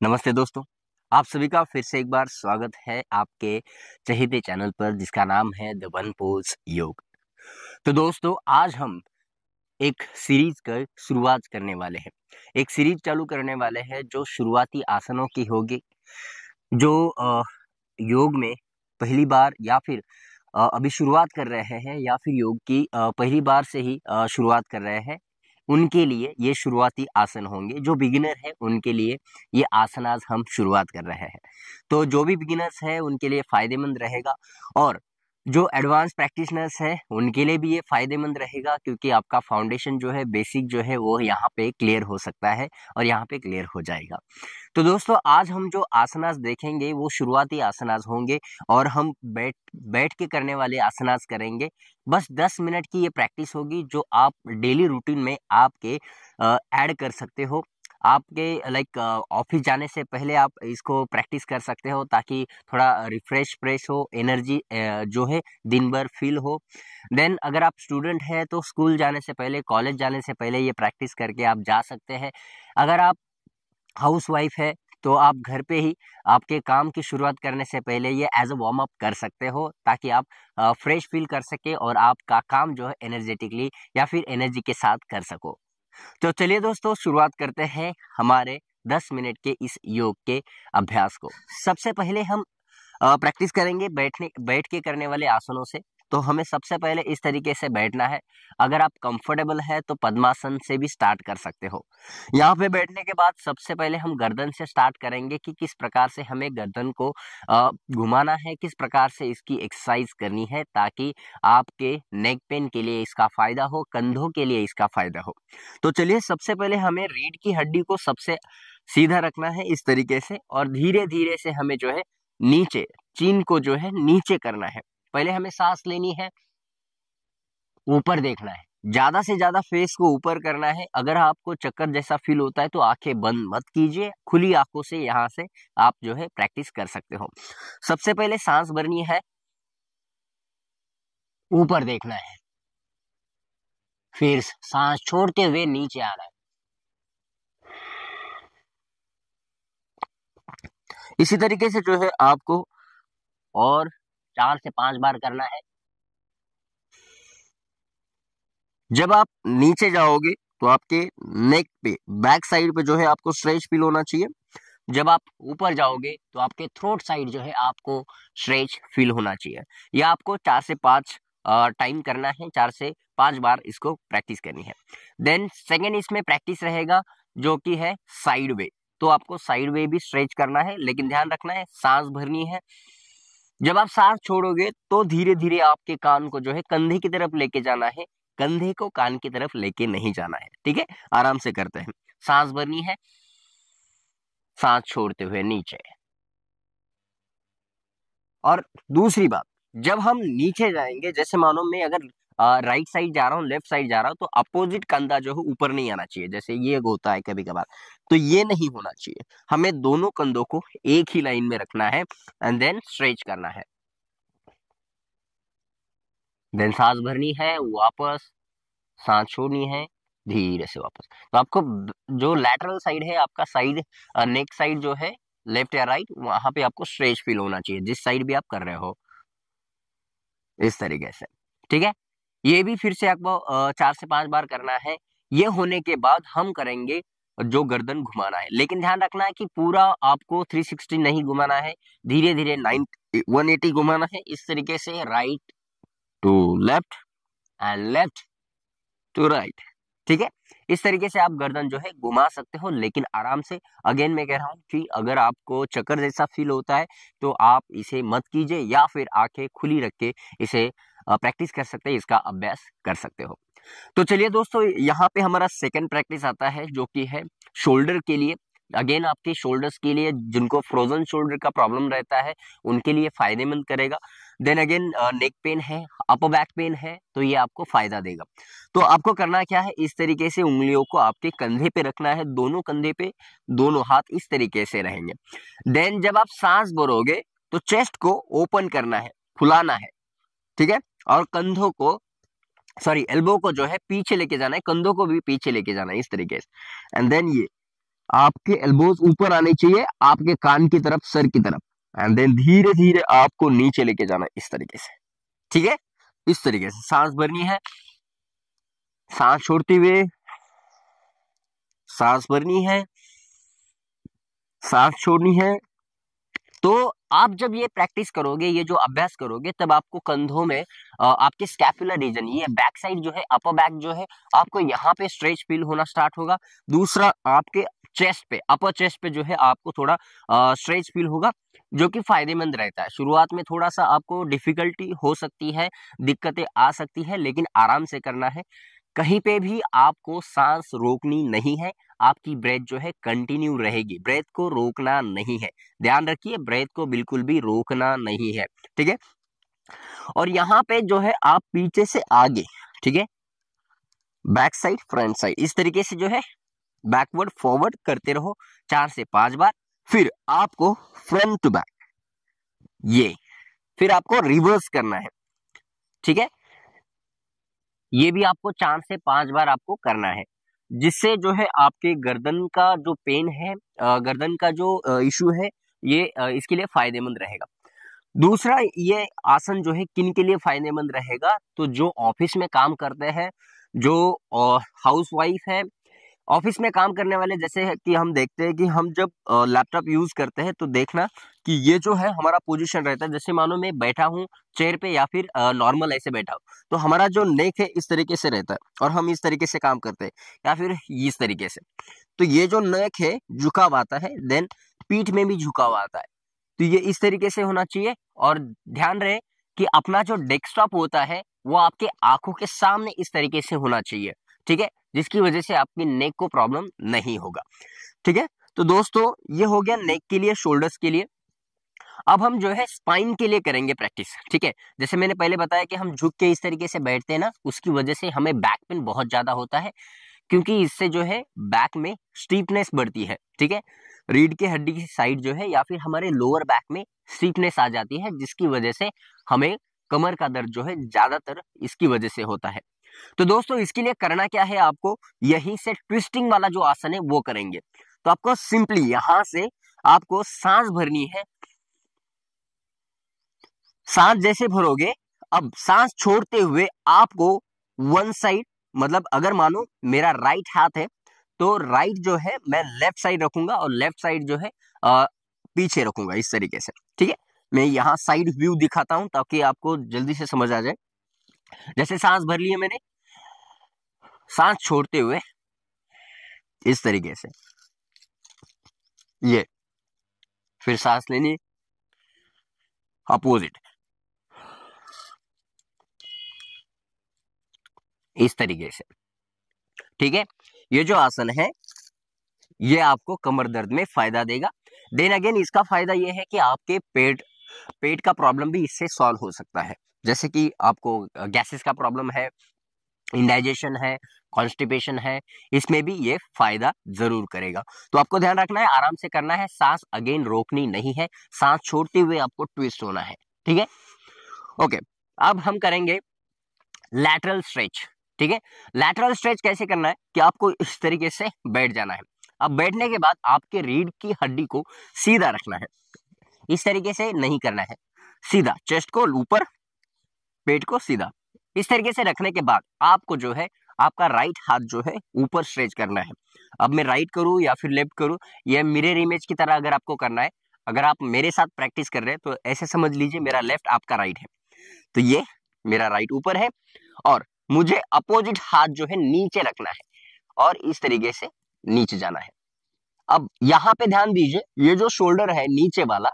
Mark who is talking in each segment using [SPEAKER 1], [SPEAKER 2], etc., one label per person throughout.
[SPEAKER 1] नमस्ते दोस्तों, आप सभी का फिर से एक बार स्वागत है आपके चहेते चैनल पर जिसका नाम है द वन पोज योग। तो दोस्तों आज हम एक सीरीज का शुरुआत करने वाले हैं। एक सीरीज चालू करने वाले हैं जो शुरुआती आसनों की होगी, जो योग में पहली बार या फिर अभी शुरुआत कर रहे हैं या फिर योग की पहली बार से ही शुरुआत कर रहे हैं, उनके लिए ये शुरुआती आसन होंगे। जो बिगिनर है उनके लिए ये आसन आज हम शुरुआत कर रहे हैं। तो जो भी बिगिनर्स है उनके लिए फायदेमंद रहेगा, और जो एडवांस प्रैक्टिशनर्स है उनके लिए भी ये फायदेमंद रहेगा, क्योंकि आपका फाउंडेशन जो है, बेसिक जो है वो यहाँ पे क्लियर हो सकता है और यहाँ पे क्लियर हो जाएगा। तो दोस्तों आज हम जो आसनास देखेंगे वो शुरुआती आसनास होंगे, और हम बैठ बैठ के करने वाले आसनास करेंगे। बस 10 मिनट की ये प्रैक्टिस होगी जो आप डेली रूटीन में आपके ऐड कर सकते हो। आपके लाइक ऑफिस जाने से पहले आप इसको प्रैक्टिस कर सकते हो, ताकि थोड़ा रिफ्रेश फ्रेश हो, एनर्जी जो है दिन भर फील हो। देन अगर आप स्टूडेंट हैं तो स्कूल जाने से पहले, कॉलेज जाने से पहले ये प्रैक्टिस करके आप जा सकते हैं। अगर आप हाउस वाइफ है तो आप घर पे ही आपके काम की शुरुआत करने से पहले ये एज अ वार्म अप कर सकते हो, ताकि आप फ्रेश फील कर सके और आपका काम जो है एनर्जेटिकली या फिर एनर्जी के साथ कर सको। तो चलिए दोस्तों शुरुआत करते हैं हमारे 10 मिनट के इस योग के अभ्यास को। सबसे पहले हम प्रैक्टिस करेंगे बैठ के करने वाले आसनों से। तो हमें सबसे पहले इस तरीके से बैठना है। अगर आप कंफर्टेबल है तो पद्मासन से भी स्टार्ट कर सकते हो। यहाँ पे बैठने के बाद सबसे पहले हम गर्दन से स्टार्ट करेंगे कि किस प्रकार से हमें गर्दन को घुमाना है, किस प्रकार से इसकी एक्सरसाइज करनी है, ताकि आपके नेक पेन के लिए इसका फायदा हो, कंधों के लिए इसका फायदा हो। तो चलिए सबसे पहले हमें रीढ़ की हड्डी को सबसे सीधा रखना है इस तरीके से, और धीरे धीरे से हमें जो है नीचे, चीन को जो है नीचे करना है। पहले हमें सांस लेनी है, ऊपर देखना है, ज्यादा से ज्यादा फेस को ऊपर करना है। अगर आपको चक्कर जैसा फील होता है तो आंखें बंद मत कीजिए, खुली आंखों से यहाँ से आप जो है प्रैक्टिस कर सकते हो। सबसे पहले सांस भरनी है, ऊपर देखना है, फिर सांस छोड़ते हुए नीचे आना है। इसी तरीके से जो है आपको और 4 से 5 बार करना है। जब आप नीचे जाओगे तो आपके नेक पे, बैक साइड पे जो है आपको स्ट्रेच फील होना चाहिए। जब आप ऊपर जाओगे तो आपके थ्रोट साइड जो है आपको स्ट्रेच फील होना चाहिए। यह आपको 4 से 5 टाइम करना है, 4 से 5 बार इसको प्रैक्टिस करनी है। देन सेकेंड इसमें प्रैक्टिस रहेगा जो कि है साइड वे। तो आपको साइड वे भी स्ट्रेच करना है, लेकिन ध्यान रखना है सांस भरनी है। जब आप सांस छोड़ोगे तो धीरे धीरे आपके कान को जो है कंधे की तरफ लेके जाना है, कंधे को कान की तरफ लेके नहीं जाना है। ठीक है, आराम से करते हैं। सांस भरनी है, सांस छोड़ते हुए नीचे। और दूसरी बात, जब हम नीचे जाएंगे, जैसे मानो मैं अगर राइट साइड जा रहा हूँ, लेफ्ट साइड जा रहा हूँ, तो अपोजिट कंधा जो है ऊपर नहीं आना चाहिए, जैसे ये होता है कभी कभार, तो ये नहीं होना चाहिए। हमें दोनों कंधों को एक ही लाइन में रखना है एंड देन स्ट्रेच करना है। देन सांस भरनी है, वापस सांस छोड़नी है, धीरे से वापस। तो आपको जो लैटरल साइड है, आपका साइड, नेक साइड जो है, लेफ्ट या राइट, वहां पे आपको स्ट्रेच फील होना चाहिए, जिस साइड भी आप कर रहे हो, इस तरीके से। ठीक है, ये भी फिर से आपको 4 से 5 बार करना है। ये होने के बाद हम करेंगे जो गर्दन घुमाना है, लेकिन ध्यान रखना है कि पूरा आपको 360 नहीं घुमाना है, धीरे धीरे 180 घुमाना है, इस तरीके से, right to left and left to right. ठीक है, इस तरीके से आप गर्दन जो है घुमा सकते हो, लेकिन आराम से। अगेन मैं कह रहा हूं कि अगर आपको चक्कर जैसा फील होता है तो आप इसे मत कीजिए, या फिर आंखें खुली रख के इसे प्रैक्टिस कर सकते हैं, इसका अभ्यास कर सकते हो। तो चलिए दोस्तों, यहाँ पे हमारा सेकंड प्रैक्टिस आता है जो कि है शोल्डर के लिए। अगेन आपके शोल्डर्स के लिए, जिनको फ्रोजन शोल्डर का प्रॉब्लम रहता है उनके लिए फायदेमंद करेगा। देन अगेन नेक पेन है, अपर बैक पेन है, तो ये आपको फायदा देगा। तो आपको करना क्या है, इस तरीके से उंगलियों को आपके कंधे पे रखना है, दोनों कंधे पे, दोनों हाथ इस तरीके से रहेंगे। देन जब आप सांस भरोगे तो चेस्ट को ओपन करना है, फुलाना है। ठीक है, और कंधों को, सॉरी एल्बो को जो है पीछे लेके जाना है, कंधों को भी पीछे लेके जाना है, इस तरीके से। एंड देन ये आपके एल्बोज ऊपर आने चाहिए, आपके कान की तरफ, सर की तरफ, एंड देन धीरे धीरे आपको नीचे लेके जाना इस तरीके से, ठीक है। इस तरीके से सांस भरनी है, सांस छोड़ते हुए सांस भरनी है, सांस छोड़नी है। तो आप जब ये प्रैक्टिस करोगे, ये जो अभ्यास करोगे, तब आपको कंधों में आपके स्कैपुलर रीजन, ये बैक साइड जो है, अपर बैक जो है, आपको यहाँ पे स्ट्रेच फील होना स्टार्ट होगा। दूसरा, आपके चेस्ट पे, अपर चेस्ट पे जो है आपको थोड़ा स्ट्रेच फील होगा, जो कि फायदेमंद रहता है। शुरुआत में थोड़ा सा आपको डिफिकल्टी हो सकती है, दिक्कतें आ सकती है, लेकिन आराम से करना है। कहीं पे भी आपको सांस रोकनी नहीं है, आपकी ब्रेथ जो है कंटिन्यू रहेगी, ब्रेथ को रोकना नहीं है। ध्यान रखिए, ब्रेथ को बिल्कुल भी रोकना नहीं है, ठीक है। और यहाँ पे जो है आप पीछे से आगे, ठीक है, बैक साइड, फ्रंट साइड, इस तरीके से जो है बैकवर्ड फॉरवर्ड करते रहो 4 से 5 बार। फिर आपको फ्रंट टू बैक, ये फिर आपको रिवर्स करना है, ठीक है। ये भी आपको 4 से 5 बार आपको करना है, जिससे जो है आपके गर्दन का जो पेन है, गर्दन का जो इशू है, ये इसके लिए फायदेमंद रहेगा। दूसरा, ये आसन जो है किन के लिए फायदेमंद रहेगा, तो जो ऑफिस में काम करते हैं, जो हाउस वाइफ है, ऑफिस में काम करने वाले, जैसे है कि हम देखते हैं कि हम जब लैपटॉप यूज करते हैं, तो देखना कि ये जो है हमारा पोजीशन रहता है। जैसे मानो मैं बैठा हूँ चेयर पे, या फिर नॉर्मल ऐसे बैठा हूँ, तो हमारा जो नेक है इस तरीके से रहता है, और हम इस तरीके से काम करते हैं, या फिर इस तरीके से। तो ये जो नेक है झुकाव आता है, देन पीठ में भी झुकाव आता है, तो ये इस तरीके से होना चाहिए। और ध्यान रहे कि अपना जो डेस्कटॉप होता है वो आपके आंखों के सामने इस तरीके से होना चाहिए, ठीक है, जिसकी वजह से आपकी नेक को प्रॉब्लम नहीं होगा, ठीक है। तो दोस्तों, ये हो गया नेक के लिए, शोल्डर्स के लिए। अब हम जो है स्पाइन के लिए करेंगे प्रैक्टिस, ठीक है। जैसे मैंने पहले बताया कि हम झुक के इस तरीके से बैठते हैं ना, उसकी वजह से हमें बैक पेन बहुत ज्यादा होता है, क्योंकि इससे जो है बैक में स्टीफनेस बढ़ती है, ठीक है। रीढ़ की हड्डी की साइड जो है, या फिर हमारे लोअर बैक में स्टीफनेस आ जाती है, जिसकी वजह से हमें कमर का दर्द जो है ज्यादातर इसकी वजह से होता है। तो दोस्तों, इसके लिए करना क्या है, आपको यहीं से ट्विस्टिंग वाला जो आसन है वो करेंगे। तो आपको सिंपली यहां से आपको सांस भरनी है। सांस जैसे भरोगे, अब सांस छोड़ते हुए आपको वन साइड, मतलब अगर मानो मेरा राइट हाथ है, तो राइट जो है मैं लेफ्ट साइड रखूंगा, और लेफ्ट साइड जो है पीछे रखूंगा, इस तरीके से, ठीक है। मैं यहाँ साइड व्यू दिखाता हूं ताकि आपको जल्दी से समझ आ जाए। जैसे सांस भर ली है मैंने, सांस छोड़ते हुए इस तरीके से, ये फिर सांस लेनी अपोजिट, इस तरीके से, ठीक है। ये जो आसन है ये आपको कमर दर्द में फायदा देगा। देन अगेन, इसका फायदा ये है कि आपके पेट का प्रॉब्लम भी इससे सॉल्व हो सकता है। जैसे कि आपको गैसेस का प्रॉब्लम है, इंडाइजेशन है, कॉन्स्टिपेशन है, इसमें भी ये फायदा जरूर करेगा। तो आपको ध्यान रखना है, आराम से करना है, सांस अगेन रोकनी नहीं है, सांस छोड़ते हुए आपको ट्विस्ट होना है, ठीक है। ओके, अब हम करेंगे लैटरल स्ट्रेच, ठीक है। लैटरल स्ट्रेच कैसे करना है कि आपको इस तरीके से बैठ जाना है। अब बैठने के बाद आपके रीढ़ की हड्डी को सीधा रखना है, इस तरीके से नहीं करना है, सीधा चेस्ट को ऊपर, पेट को सीधा, इस तरीके से रखने के बाद आपको जो है आपका राइट हाथ जो है ऊपर स्ट्रेच करना है। अब मैं राइट करूं या फिर लेफ्ट करूं, यह मिरर इमेज की तरह अगर आपको करना है, अगर आप मेरे साथ प्रैक्टिस कर रहे हैं तो ऐसे समझ लीजिए मेरा लेफ्ट आपका राइट है, तो ये मेरा राइट ऊपर है, और मुझे अपोजिट हाथ जो है नीचे रखना है, और इस तरीके से नीचे जाना है। अब यहां पे ध्यान दीजिए, ये जो शोल्डर है नीचे वाला,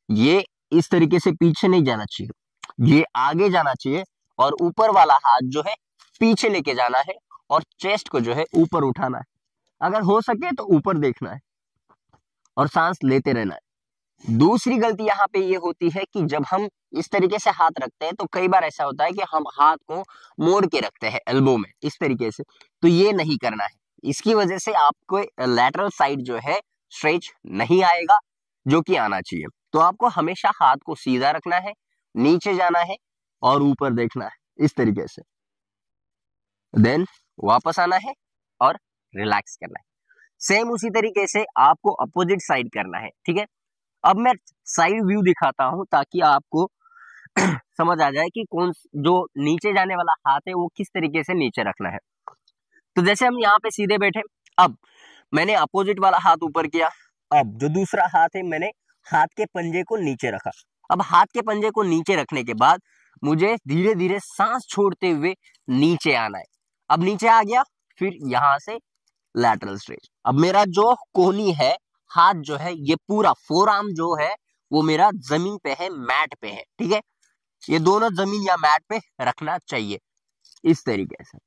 [SPEAKER 1] ये इस तरीके से पीछे नहीं जाना चाहिए, ये आगे जाना चाहिए, और ऊपर वाला हाथ जो है पीछे लेके जाना है, और चेस्ट को जो है ऊपर उठाना है। अगर हो सके तो ऊपर देखना है, और सांस लेते रहना है। दूसरी गलती यहाँ पे ये होती है कि जब हम इस तरीके से हाथ रखते हैं, तो कई बार ऐसा होता है कि हम हाथ को मोड़ के रखते हैं एल्बो में, इस तरीके से, तो ये नहीं करना है। इसकी वजह से आपको लैटरल साइड जो है स्ट्रेच नहीं आएगा, जो कि आना चाहिए। तो आपको हमेशा हाथ को सीधा रखना है, नीचे जाना है, और ऊपर देखना है, इस तरीके से, देन वापस आना है और रिलैक्स करना है। सेम उसी तरीके से आपको अपोजिट साइड करना है, ठीक है। अब मैं साइड व्यू दिखाता हूं ताकि आपको समझ आ जाए कि कौन जो नीचे जाने वाला हाथ है वो किस तरीके से नीचे रखना है। तो जैसे हम यहाँ पे सीधे बैठे, अब मैंने अपोजिट वाला हाथ ऊपर किया, अब जो दूसरा हाथ है मैंने हाथ के पंजे को नीचे रखा। अब हाथ के पंजे को नीचे रखने के बाद मुझे धीरे धीरे सांस छोड़ते हुए नीचे आना है। अब नीचे आ गया, फिर यहां से लैटरल स्ट्रेच। अब मेरा जो कोहनी है, हाथ जो है, ये पूरा फोर आर्म जो है वो मेरा जमीन पे है, मैट पे है, ठीक है। ये दोनों जमीन या मैट पे रखना चाहिए इस तरीके से।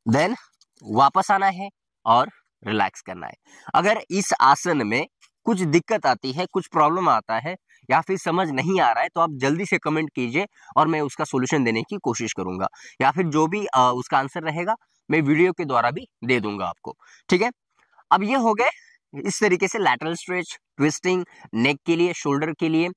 [SPEAKER 1] देन वापस आना है और रिलैक्स करना है। अगर इस आसन में कुछ दिक्कत आती है, कुछ प्रॉब्लम आता है या फिर समझ नहीं आ रहा है तो आप जल्दी से कमेंट कीजिए और मैं उसका सॉल्यूशन देने की कोशिश करूंगा, या फिर जो भी उसका आंसर रहेगा मैं वीडियो के द्वारा भी दे दूंगा आपको, ठीक है। अब ये हो गए इस तरीके से लैटरल स्ट्रेच, ट्विस्टिंग, नेक के लिए, शोल्डर के लिए।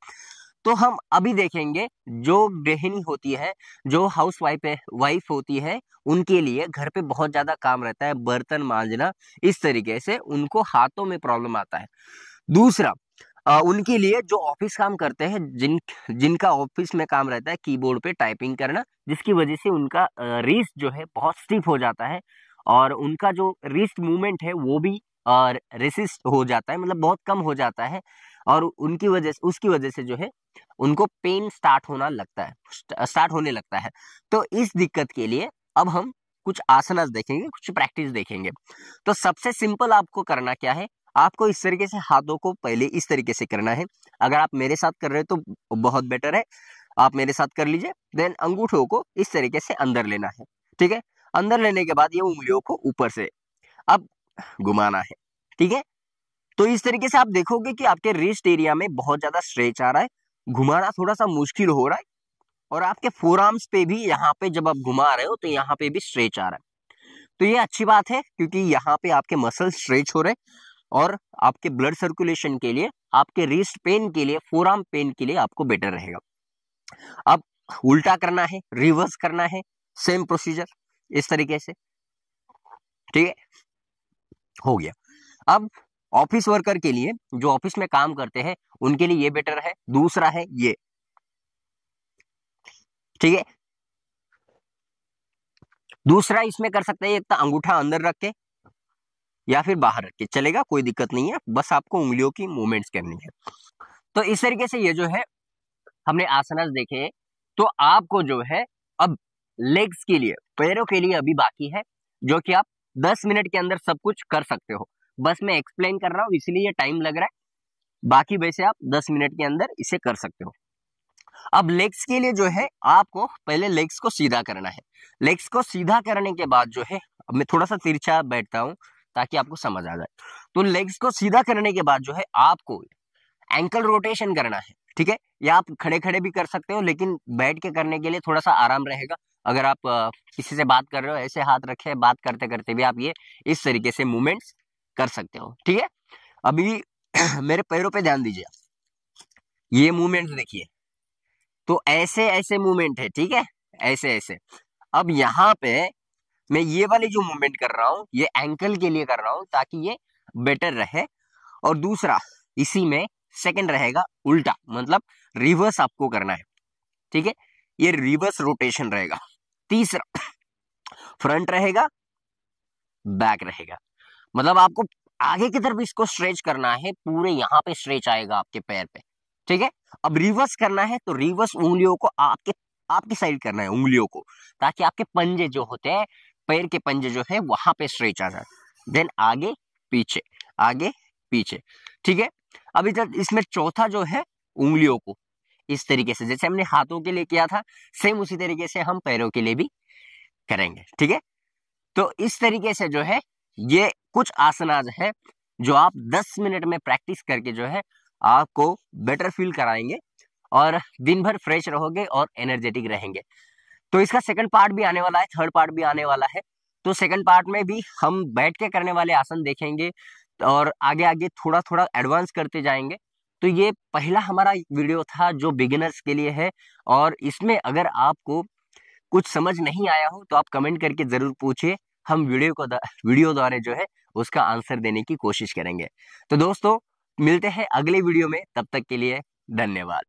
[SPEAKER 1] तो हम अभी देखेंगे जो गृहिणी होती है, जो हाउस वाइफ होती है, उनके लिए घर पे बहुत ज्यादा काम रहता है, बर्तन मांजना, इस तरीके से उनको हाथों में प्रॉब्लम आता है। दूसरा, उनके लिए जो ऑफिस काम करते हैं, जिनका ऑफिस में काम रहता है कीबोर्ड पे टाइपिंग करना, जिसकी वजह से उनका रिस्ट जो है बहुत स्टिफ हो जाता है और उनका जो रिस्ट मूवमेंट है वो भी रेसिस्ट हो जाता है, मतलब बहुत कम हो जाता है और उसकी वजह से जो है उनको पेन स्टार्ट होने लगता है। तो इस दिक्कत के लिए अब हम कुछ आसनास देखेंगे, कुछ प्रैक्टिस देखेंगे। तो सबसे सिंपल आपको करना क्या है, आपको इस तरीके से हाथों को पहले इस तरीके से करना है। अगर आप मेरे साथ कर रहे हो तो बहुत बेटर है, आप मेरे साथ कर लीजिए। देन अंगूठों को इस तरीके से अंदर लेना है, ठीक है। अंदर लेने के बाद ये उंगलियों को ऊपर से अब घुमाना है, ठीक है। तो इस तरीके से आप देखोगे कि आपके रिस्ट एरिया में बहुत ज्यादा स्ट्रेच आ रहा है, घुमाना थोड़ा सा मुश्किल हो रहा है और आपके फोर आर्म्स पे भी यहाँ पे जब आप घुमा रहे हो तो यहाँ पे भी स्ट्रेच आ रहा है। तो ये अच्छी बात है क्योंकि यहाँ पे आपके मसल स्ट्रेच हो रहे और आपके ब्लड सर्कुलेशन के लिए, आपके रिस्ट पेन के लिए, फोर आर्म पेन के लिए आपको बेटर रहेगा। अब उल्टा करना है, रिवर्स करना है, सेम प्रोसीजर इस तरीके से, ठीक है, हो गया। अब ऑफिस वर्कर के लिए, जो ऑफिस में काम करते हैं, उनके लिए ये बेटर है। दूसरा है ये, ठीक है। दूसरा इसमें कर सकते हैं, एक तो अंगूठा अंदर रख के या फिर बाहर रख के चलेगा, कोई दिक्कत नहीं है, बस आपको उंगलियों की मूवमेंट्स करनी है। तो इस तरीके से ये जो है हमने आसनास देखे। तो आपको जो है अब लेग्स के लिए, पैरों के लिए अभी बाकी है, जो कि आप 10 मिनट के अंदर सब कुछ कर सकते हो। बस मैं एक्सप्लेन कर रहा हूं इसलिए ये टाइम लग रहा है, बाकी वैसे आप 10 मिनट के अंदर इसे कर सकते हो। अब लेग्स के लिए जो है आपको पहले लेग्स को सीधा करना है। लेग्स को सीधा करने के बाद जो है, अब मैं थोड़ा सा तिरछा बैठता हूं ताकि आपको समझ आ जाए। तो लेग्स को सीधा करने के बाद जो है आपको एंकल रोटेशन करना है, ठीक है। या आप खड़े खड़े भी कर सकते हो, लेकिन बैठ के करने के लिए थोड़ा सा आराम रहेगा। अगर आप किसी से बात कर रहे हो, ऐसे हाथ रखे बात करते करते भी आप ये इस तरीके से मूवमेंट्स कर सकते हो, ठीक है। अभी मेरे पैरों पे ध्यान दीजिए, ये मूवमेंट्स देखिए, तो ऐसे ऐसे मूवमेंट है, ठीक है, ऐसे ऐसे। अब यहाँ पे मैं ये वाली जो मूवमेंट कर रहा हूँ ये एंकल के लिए कर रहा हूँ ताकि ये बेटर रहे। और दूसरा इसी में सेकंड रहेगा उल्टा, मतलब रिवर्स आपको करना है, ठीक है, ये रिवर्स रोटेशन रहेगा। तीसरा फ्रंट रहेगा, बैक रहेगा, मतलब आपको आगे की तरफ इसको स्ट्रेच करना है, पूरे यहाँ पे स्ट्रेच आएगा आपके पैर पे, ठीक है। अब रिवर्स करना है तो रिवर्स उंगलियों को आपकी साइड करना है, उंगलियों को, ताकि आपके पंजे जो होते हैं, पैर के पंजे जो है वहां पे स्ट्रेच आ जाए। देन आगे पीछे, आगे पीछे, ठीक है। अभी तक इसमें चौथा जो है उंगलियों को इस तरीके से, जैसे हमने हाथों के लिए किया था, सेम उसी तरीके से हम पैरों के लिए भी करेंगे, ठीक है। तो इस तरीके से जो है ये कुछ आसनाज है जो आप 10 मिनट में प्रैक्टिस करके जो है आपको बेटर फील कराएंगे और दिन भर फ्रेश रहोगे और एनर्जेटिक रहेंगे। तो इसका सेकंड पार्ट भी आने वाला है, थर्ड पार्ट भी आने वाला है। तो सेकंड पार्ट में भी हम बैठ के करने वाले आसन देखेंगे और आगे आगे थोड़ा थोड़ा एडवांस करते जाएंगे। तो ये पहला हमारा वीडियो था जो बिगिनर्स के लिए है, और इसमें अगर आपको कुछ समझ नहीं आया हो तो आप कमेंट करके जरूर पूछिए, हम वीडियो द्वारा जो है उसका आंसर देने की कोशिश करेंगे। तो दोस्तों मिलते हैं अगले वीडियो में, तब तक के लिए धन्यवाद।